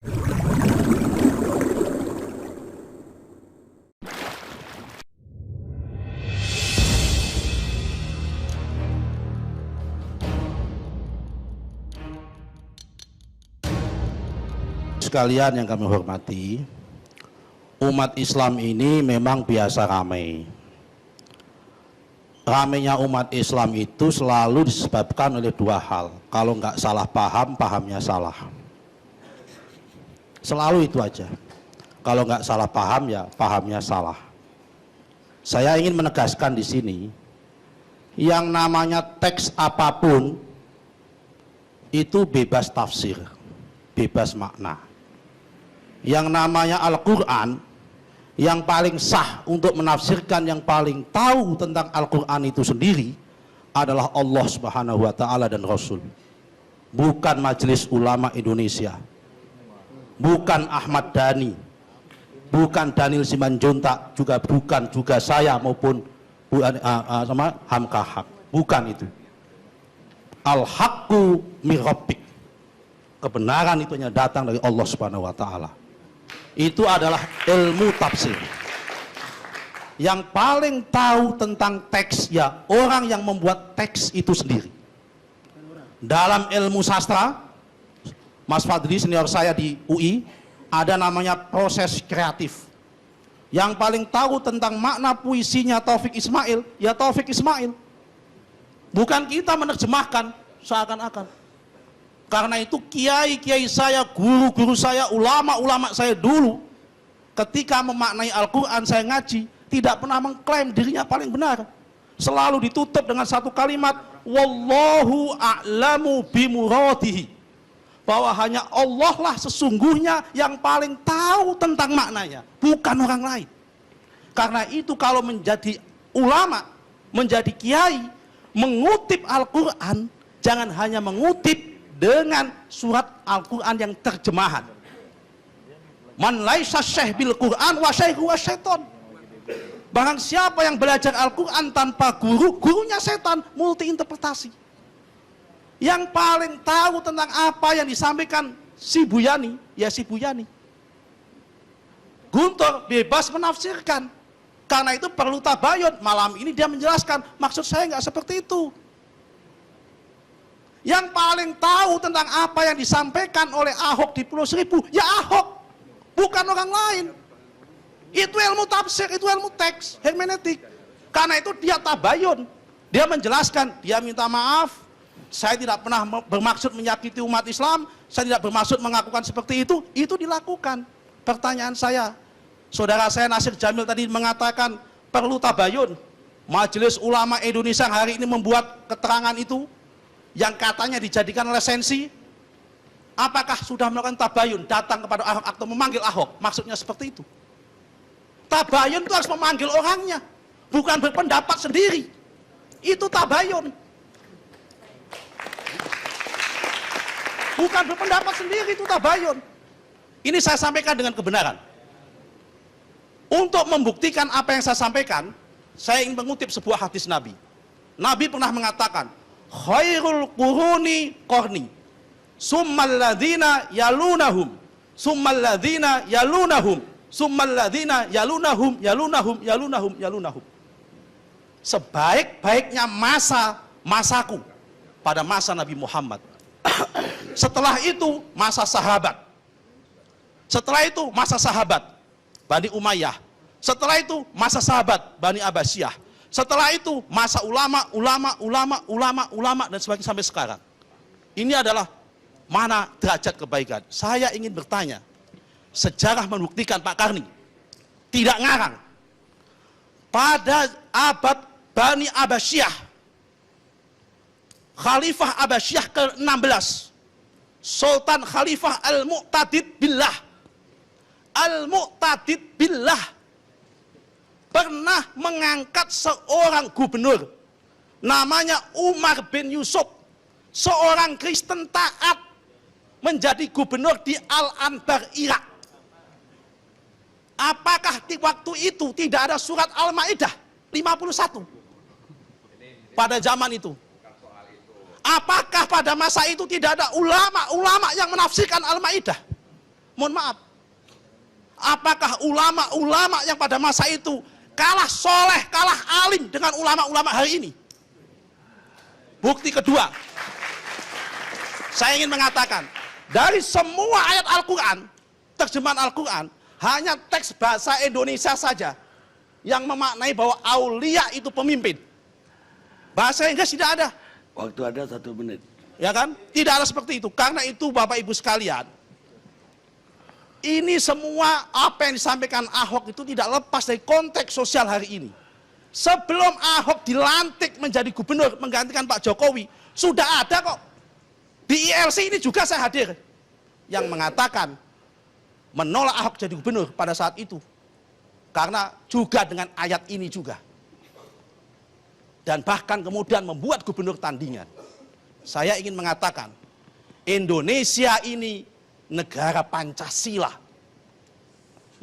Sekalian yang kami hormati, umat Islam ini memang biasa ramai. Ramainya umat Islam itu selalu disebabkan oleh dua hal. Kalau nggak salah paham, pahamnya salah. Selalu itu aja. Kalau nggak salah paham, ya pahamnya salah. Saya ingin menegaskan di sini, yang namanya teks apapun itu bebas tafsir, bebas makna. Yang namanya Al-Quran, yang paling sah untuk menafsirkan, yang paling tahu tentang Al-Quran itu sendiri adalah Allah Subhanahu wa Ta'ala dan Rasul, bukan Majelis Ulama Indonesia, bukan Ahmad Dhani, bukan Daniel Simanjuntak, bukan juga saya maupun Hamka Haq, bukan itu. Al-Haqqu min Rabbik, kebenaran itu hanya datang dari Allah Subhanahu wa Ta'ala. Itu adalah ilmu tafsir. Yang paling tahu tentang teks, ya orang yang membuat teks itu sendiri. Dalam ilmu sastra, Mas Fadli senior saya di UI, ada namanya proses kreatif. Yang paling tahu tentang makna puisinya Taufik Ismail, ya Taufik Ismail. Bukan kita menerjemahkan seakan-akan. Karena itu kiai-kiai saya, guru-guru saya, ulama-ulama saya dulu, ketika memaknai Al-Quran saya ngaji, tidak pernah mengklaim dirinya paling benar. Selalu ditutup dengan satu kalimat, Wallahu a'lamu bimuradihi, bahwa hanya Allah lah sesungguhnya yang paling tahu tentang maknanya, bukan orang lain. Karena itu kalau menjadi ulama, menjadi kiai, mengutip Al-Quran, jangan hanya mengutip dengan surat Al-Quran yang terjemahan. Man laisa syekh bil Quran wa syekhu wa syaiton. Barang siapa yang belajar Al-Quran tanpa guru, gurunya setan, multi interpretasi. Yang paling tahu tentang apa yang disampaikan si Buyani, ya si Buyani. Guntur bebas menafsirkan. Karena itu perlu tabayun. Malam ini dia menjelaskan, maksud saya nggak seperti itu. Yang paling tahu tentang apa yang disampaikan oleh Ahok di Pulau Seribu, ya Ahok, bukan orang lain. Itu ilmu tafsir, itu ilmu teks, hermeneutik. Karena itu dia tabayun, dia menjelaskan, dia minta maaf, saya tidak pernah bermaksud menyakiti umat Islam, saya tidak bermaksud mengakukan seperti itu dilakukan. Pertanyaan saya, saudara saya Nasir Jamil tadi mengatakan perlu tabayun. Majelis Ulama Indonesia hari ini membuat keterangan itu, yang katanya dijadikan lisensi. Apakah sudah melakukan tabayun, datang kepada Ahok atau memanggil Ahok? Maksudnya seperti itu. Tabayun itu harus memanggil orangnya, bukan berpendapat sendiri. Itu tabayun, bukan berpendapat sendiri, itu tabayun. Ini saya sampaikan dengan kebenaran. Untuk membuktikan apa yang saya sampaikan, saya ingin mengutip sebuah hadis Nabi. Nabi pernah mengatakan, khairul quruni qarni, summal ladzina yalunahum, summal ladzina yalunahum, summal ladzina yalunahum. Sebaik-baiknya masaku pada masa Nabi Muhammad. Setelah itu masa sahabat. Setelah itu masa sahabat Bani Umayyah. Setelah itu masa sahabat Bani Abbasiyah. Setelah itu masa ulama dan sebagainya sampai sekarang. Ini adalah mana derajat kebaikan. Saya ingin bertanya, sejarah membuktikan Pak Karni tidak ngarang. Pada abad Bani Abbasiyah, Khalifah Abbasiyah ke-16, Sultan Khalifah Al-Mu'tadid Billah pernah mengangkat seorang gubernur namanya Umar bin Yusuf, seorang Kristen taat, menjadi gubernur di Al-Anbar, Irak. Apakah di waktu itu tidak ada surat Al-Maidah 51 pada zaman itu? Apakah pada masa itu tidak ada ulama-ulama yang menafsirkan Al-Maidah? Mohon maaf. Apakah ulama-ulama yang pada masa itu kalah soleh, kalah alim dengan ulama-ulama hari ini? Bukti kedua, saya ingin mengatakan, dari semua ayat Al-Quran, terjemahan Al-Quran, hanya teks bahasa Indonesia saja yang memaknai bahwa aulia itu pemimpin. Bahasa Inggris tidak ada. Waktu ada 1 menit. Ya kan? Tidak ada seperti itu. Karena itu Bapak Ibu sekalian, ini semua apa yang disampaikan Ahok itu tidak lepas dari konteks sosial hari ini. Sebelum Ahok dilantik menjadi gubernur menggantikan Pak Jokowi, sudah ada kok. Di ILC ini juga saya hadir. Yang mengatakan menolak Ahok jadi gubernur pada saat itu. Karena juga dengan ayat ini juga. Dan bahkan kemudian membuat gubernur tandingan. Saya ingin mengatakan, Indonesia ini negara Pancasila.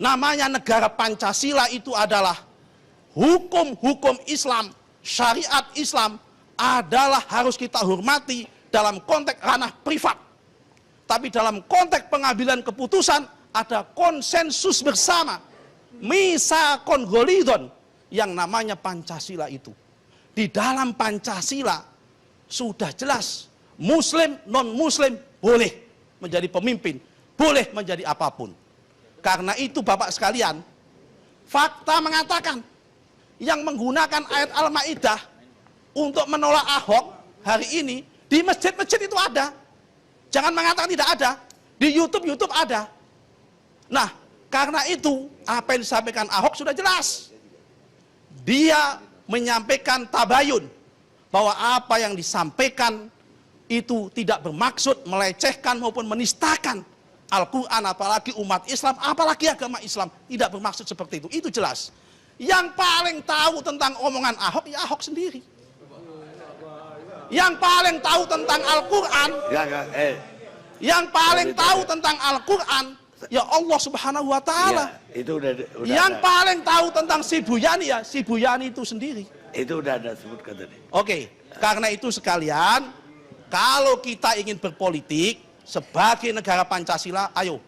Namanya negara Pancasila itu adalah hukum-hukum Islam, syariat Islam adalah harus kita hormati dalam konteks ranah privat. Tapi dalam konteks pengambilan keputusan ada konsensus bersama. Misakon golidon yang namanya Pancasila itu. Di dalam Pancasila sudah jelas Muslim, non-Muslim boleh menjadi pemimpin, boleh menjadi apapun. Karena itu Bapak sekalian, fakta mengatakan yang menggunakan ayat Al-Maidah untuk menolak Ahok hari ini di masjid-masjid itu ada. Jangan mengatakan tidak ada. Di YouTube ada. Nah, karena itu apa yang disampaikan Ahok sudah jelas. Dia menyampaikan tabayun bahwa apa yang disampaikan itu tidak bermaksud melecehkan maupun menistakan Al-Quran, apalagi umat Islam, apalagi agama Islam. Tidak bermaksud seperti itu. Itu jelas. Yang paling tahu tentang omongan Ahok, ya Ahok sendiri. Yang paling tahu tentang Al-Quran, yang paling tahu tentang Al-Quran, ya Allah Subhanahu wa Ta'ala. Ya, itu udah yang ada. paling tahu tentang si Buyani, ya si Buyani itu sendiri. Itu udah ada sebutkan tadi. Oke, karena itu sekalian, kalau kita ingin berpolitik sebagai negara Pancasila, ayo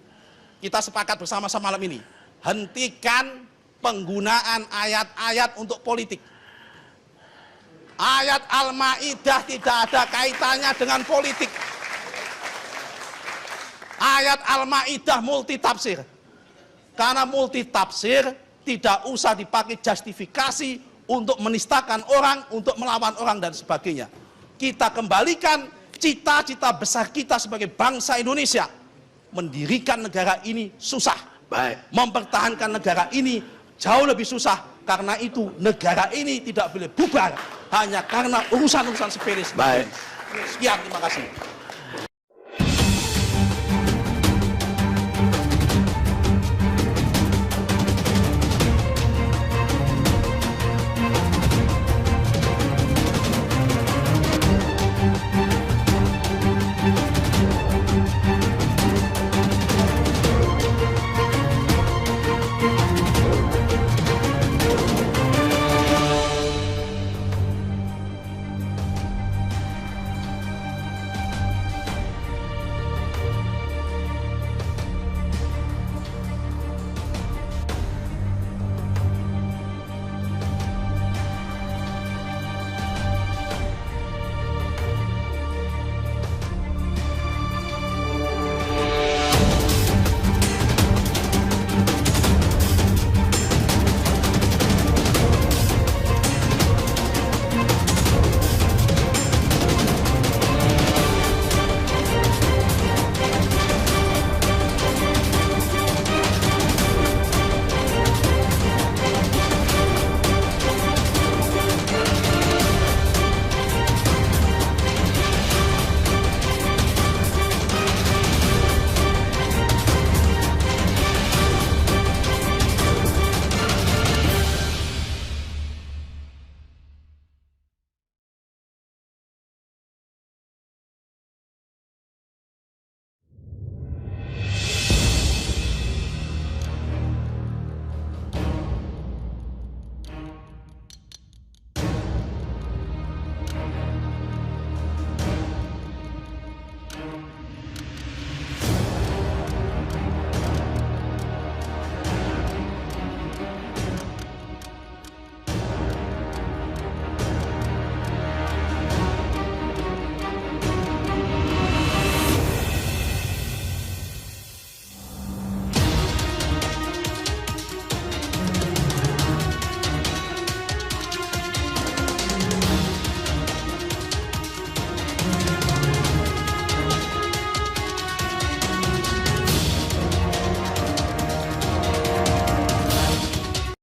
kita sepakat bersama-sama malam ini, hentikan penggunaan ayat-ayat untuk politik. Ayat Al-Maidah tidak ada kaitannya dengan politik. Ayat Al-Maidah multitafsir. Karena multitafsir tidak usah dipakai justifikasi untuk menistakan orang, untuk melawan orang dan sebagainya. Kita kembalikan cita-cita besar kita sebagai bangsa Indonesia. Mendirikan negara ini susah. Baik. Mempertahankan negara ini jauh lebih susah. Karena itu negara ini tidak boleh bubar hanya karena urusan-urusan sepele. Baik. Sekian, terima kasih.